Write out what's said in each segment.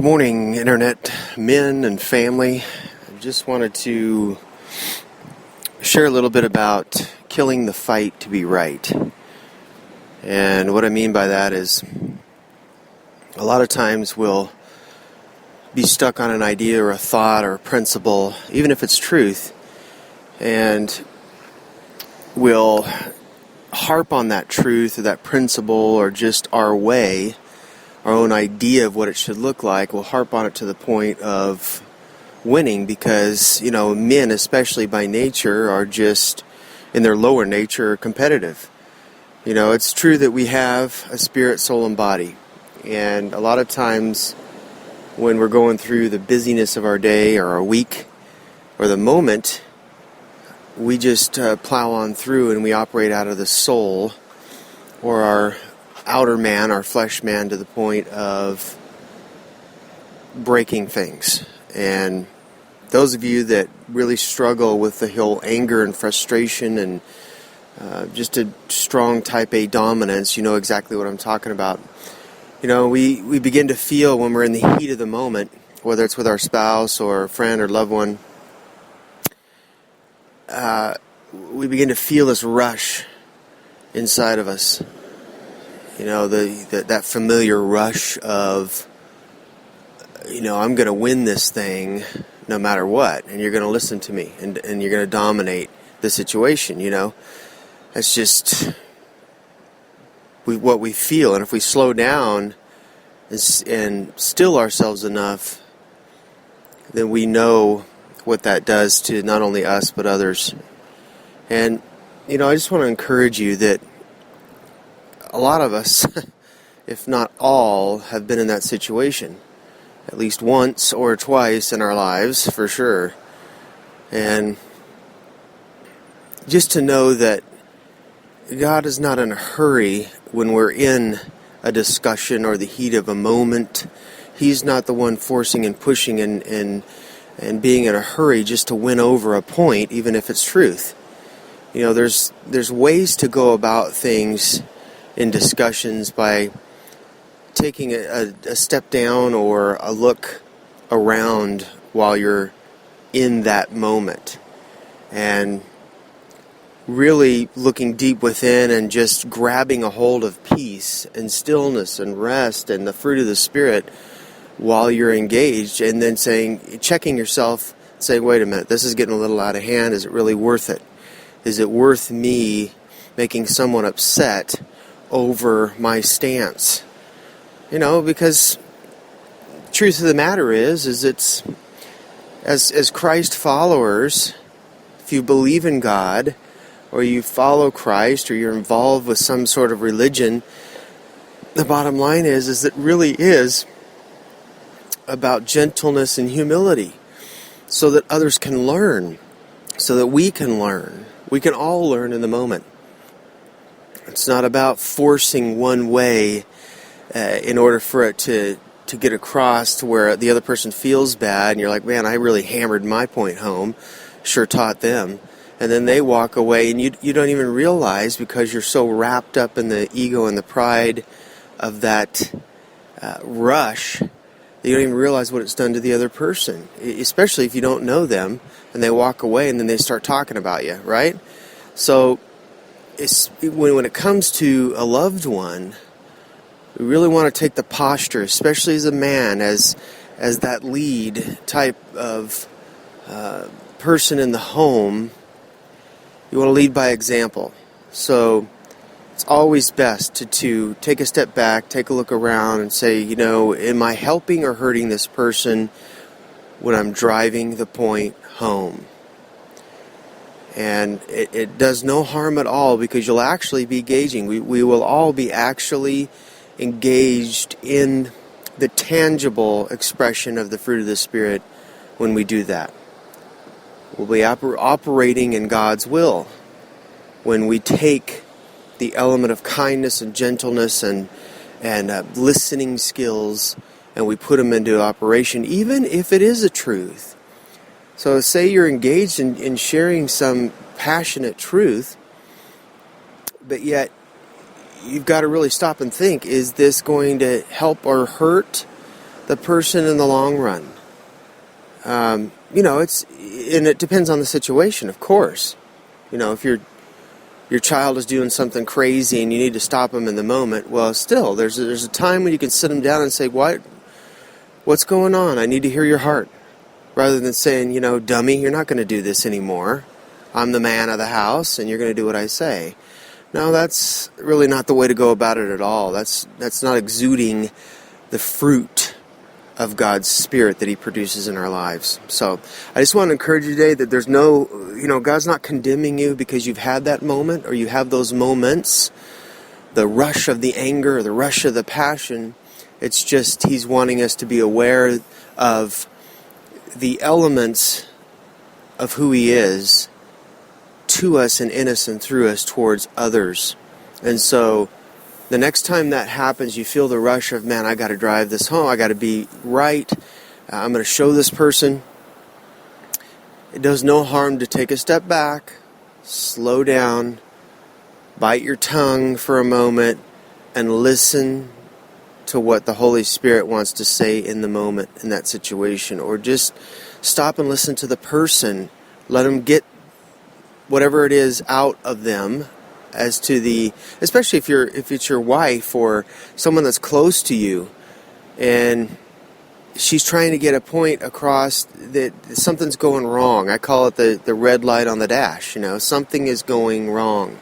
Good morning, Internet men and family. I just wanted to share a little bit about killing the fight to be right. And what I mean by that is a lot of times we'll be stuck on an idea or a thought or a principle, even if it's truth, and we'll harp on that truth or that principle or just our way, our own idea of what it should look like. We'll harp on it to the point of winning because, men, especially by nature, are just, in their lower nature, competitive. It's true that we have a spirit, soul, and body. And a lot of times when we're going through the busyness of our day or our week or the moment, we just plow on through and we operate out of the soul or our outer man, our flesh man, to the point of breaking things. And those of you that really struggle with the whole anger and frustration and just a strong type A dominance, you know exactly what I'm talking about. We begin to feel when we're in the heat of the moment, whether it's with our spouse or a friend or loved one, we begin to feel this rush inside of us. That familiar rush of, I'm going to win this thing no matter what, and you're going to listen to me, and you're going to dominate the situation, It's just what we feel, and if we slow down and still ourselves enough, then we know what that does to not only us but others. And I just want to encourage you that a lot of us, if not all, have been in that situation at least once or twice in our lives, for sure. And just to know that God is not in a hurry when we're in a discussion or the heat of a moment. He's not the one forcing and pushing and being in a hurry just to win over a point, even if it's truth. There's ways to go about things in discussions by taking a step down or a look around while you're in that moment and really looking deep within and just grabbing a hold of peace and stillness and rest and the fruit of the Spirit while you're engaged, and then checking yourself, saying, wait a minute, this is getting a little out of hand. Is it really worth it? Is it worth me making someone upset over my stance? Because the truth of the matter is it's, as Christ followers, if you believe in God, or you follow Christ, or you're involved with some sort of religion, the bottom line is that it really is about gentleness and humility, so that others can learn, so that we can learn. We can all learn in the moment. It's not about forcing one way in order for it to get across to where the other person feels bad, and you're like, man, I really hammered my point home, sure taught them. And then they walk away, and you don't even realize, because you're so wrapped up in the ego and the pride of that rush, that you don't even realize what it's done to the other person, especially if you don't know them, and they walk away, and then they start talking about you, right? So when it comes to a loved one, we really want to take the posture, especially as a man, as that lead type of person in the home. You want to lead by example. So it's always best to take a step back, take a look around, and say, am I helping or hurting this person when I'm driving the point home? And it does no harm at all, because you'll actually be gauging. We will all be actually engaged in the tangible expression of the fruit of the Spirit when we do that. We'll be operating in God's will when we take the element of kindness and gentleness and listening skills, and we put them into operation, even if it is a truth. So say you're engaged in sharing some passionate truth, but yet you've got to really stop and think, is this going to help or hurt the person in the long run. And it depends on the situation, of course. If your child is doing something crazy and you need to stop them in the moment, well, still, there's a time when you can sit them down and say, what's going on? I need to hear your heart. Rather than saying, dummy, you're not going to do this anymore. I'm the man of the house, and you're going to do what I say. No, that's really not the way to go about it at all. That's not exuding the fruit of God's Spirit that He produces in our lives. So I just want to encourage you today that there's God's not condemning you because you've had that moment or you have those moments, the rush of the anger or the rush of the passion. It's just He's wanting us to be aware of the elements of who He is to us and in us and through us towards others. And so the next time that happens, you feel the rush of, man, I got to drive this home. I got to be right. I'm going to show this person. It does no harm to take a step back, slow down, bite your tongue for a moment, and listen to what the Holy Spirit wants to say in the moment, in that situation. Or just stop and listen to the person. Let them get whatever it is out of them, as to especially if it's your wife or someone that's close to you, and she's trying to get a point across that something's going wrong. I call it the red light on the dash. Something is going wrong,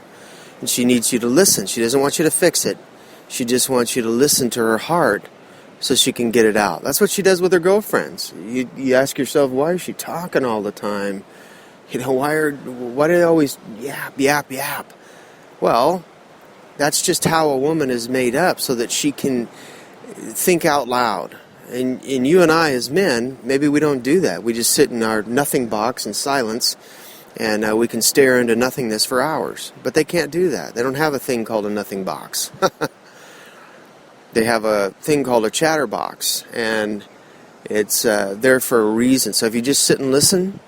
and she needs you to listen. She doesn't want you to fix it. She just wants you to listen to her heart so she can get it out. That's what she does with her girlfriends. You ask yourself, why is she talking all the time? Why do they always yap, yap, yap? Well, that's just how a woman is made up, so that she can think out loud. And you and I as men, maybe we don't do that. We just sit in our nothing box in silence, and we can stare into nothingness for hours. But they can't do that. They don't have a thing called a nothing box. They have a thing called a chatterbox, and it's there for a reason. So if you just sit and listen,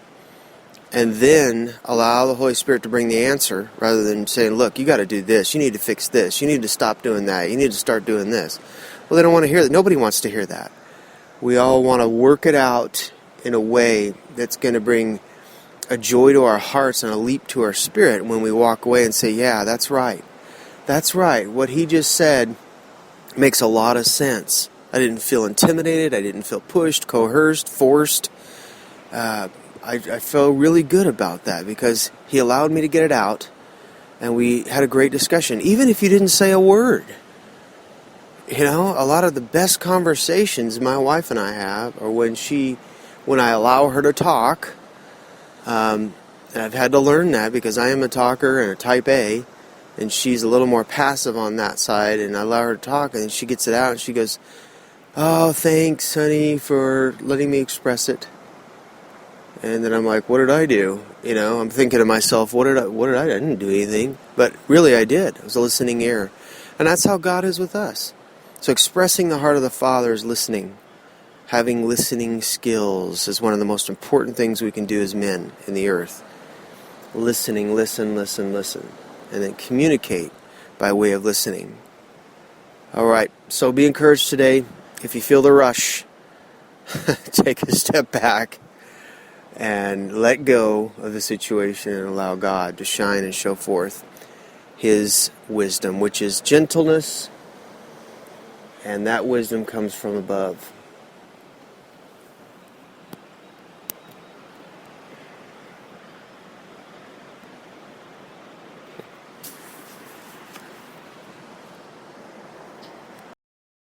and then allow the Holy Spirit to bring the answer, rather than saying, look, you got to do this, you need to fix this, you need to stop doing that, you need to start doing this. Well, they don't want to hear that. Nobody wants to hear that. We all want to work it out in a way that's going to bring a joy to our hearts and a leap to our spirit when we walk away and say, yeah, that's right. That's right. What he just said makes a lot of sense. I didn't feel intimidated. I didn't feel pushed, coerced, forced. I felt really good about that because he allowed me to get it out, and we had a great discussion, even if you didn't say a word. A lot of the best conversations my wife and I have are when I allow her to talk. And I've had to learn that because I am a talker and a type A, and she's a little more passive on that side, and I allow her to talk, and she gets it out, and she goes, oh, thanks, honey, for letting me express it. And then I'm like, what did I do? I'm thinking to myself, what did I do? I didn't do anything. But really I did. It was a listening ear. And that's how God is with us. So expressing the heart of the Father is listening. Having listening skills is one of the most important things we can do as men in the earth. Listening, listen. And then communicate by way of listening. All right, so be encouraged today. If you feel the rush, take a step back and let go of the situation and allow God to shine and show forth His wisdom, which is gentleness, and that wisdom comes from above.